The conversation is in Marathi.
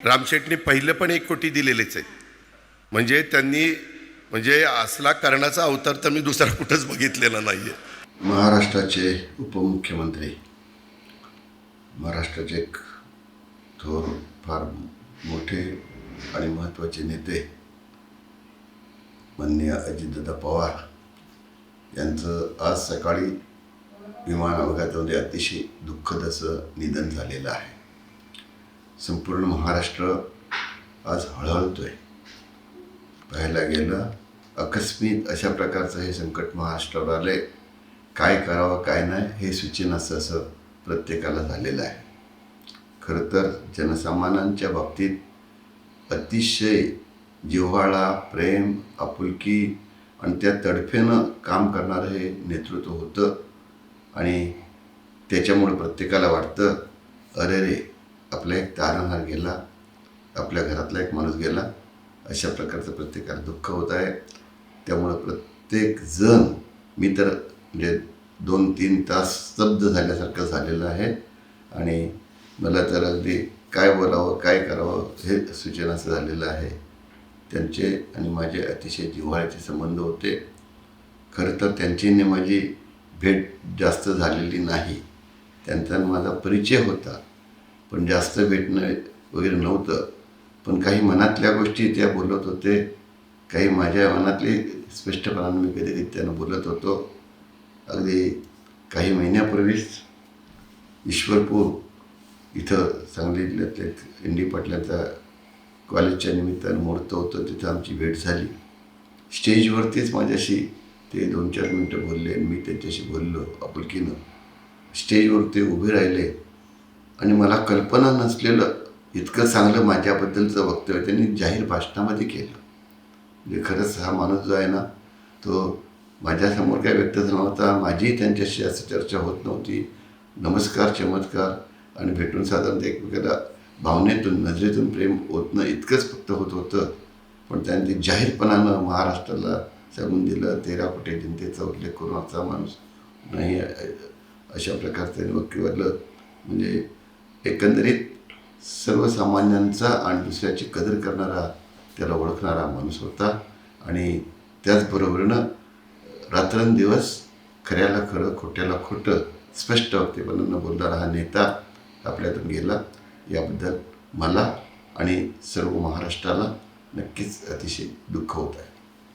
रामशेठने पहिलं पण 1 कोटी दिलेलेच आहे. म्हणजे त्यांनी असला कर्णाचा अवतार तर मी दुसरा कुठंच बघितलेला नाही आहे. महाराष्ट्राचे उपमुख्यमंत्री, महाराष्ट्राचे एक थोर फार मोठे आणि महत्त्वाचे नेते माननीय अजितदादा पवार यांचं आज सकाळी विमान अपघातामध्ये अतिशय दुःखद असं निधन झालेलं आहे. संपूर्ण महाराष्ट्र आज हळहळतोय. पाहायला गेलं आकस्मिक अशा प्रकारचं हे संकट महाराष्ट्रावर आले, काय करावं काय नाही हे सूचनाचं असं प्रत्येकाला झालेलं आहे. खरं तर जनसामान्यांच्या बाबतीत अतिशय जिव्हाळा, प्रेम, आपुलकी आणि त्या तडफेनं काम करणारं हे नेतृत्व होतं. आणि त्याच्यामुळे प्रत्येकाला वाटतं, अरे रे, आपला एक तारणहार गेला, आपल्या घरातला एक माणूस गेला, अशा प्रकारचं प्रत्येकाला दुःख होत आहे. त्यामुळं प्रत्येक जण, मी तर म्हणजे 2-3 तास स्तब्ध झाल्यासारखं झालेलं आहे. आणि मला तर अगदी काय बोलावं काय करावं हे सूचनाचं झालेलं आहे. त्यांचे आणि माझे अतिशय जिव्हाळ्याचे संबंध होते. खरं तर त्यांची आणि माझी भेट जास्त झालेली नाही. त्यांचा माझा परिचय होता, पण जास्त भेटणं वगैरे नव्हतं. पण काही मनातल्या गोष्टी त्या बोलत होते, काही माझ्या मनातली स्पष्टपणाने मी कधी त्यांना बोलत होतो. अगदी काही महिन्यापूर्वीच ईश्वरपूर इथं सांगलीतल्या इंडी पाटलांचा कॉलेजच्या निमित्तानं मुहूर्त होतं, तिथं आमची भेट झाली. स्टेजवरतीच माझ्याशी ते 2-4 मिनटं बोलले आणि मी त्यांच्याशी बोललो आपुलकीनं. स्टेजवर ते उभे राहिले आणि मला कल्पना नसलेलं इतकं चांगलं माझ्याबद्दलचं वक्तव्य त्यांनी जाहीर भाषणामध्ये केलं. म्हणजे खरंच हा माणूस जो आहे ना, तो माझ्यासमोर काय व्यक्त झाला नव्हता, माझी त्यांच्याशी असं चर्चा होत नव्हती. नमस्कार, चमत्कार आणि भेटून साधारणतः एकमेकाला भावनेतून, नजरेतून प्रेम ओतणं इतकंच फक्त होत होतं. पण त्यांनी जाहीरपणानं महाराष्ट्राला सांगून दिलं, 13 कोटी जनतेचा उल्लेख करून आजचा माणूस नाही, अशा प्रकारचं त्यांनी वक्तव्य. म्हणजे एकंदरीत सर्वसामान्यांचा आणि दुसऱ्याची कदर करणारा, त्याला ओळखणारा माणूस होता. आणि त्याचबरोबरीनं रात्रंदिवस खऱ्याला खरं, खोट्याला खोटं स्पष्ट वक्तव्यानं बोलणारा हा नेता आपल्यातून गेला. याबद्दल मला आणि सर्व महाराष्ट्राला नक्कीच अतिशय दुःख होत आहे.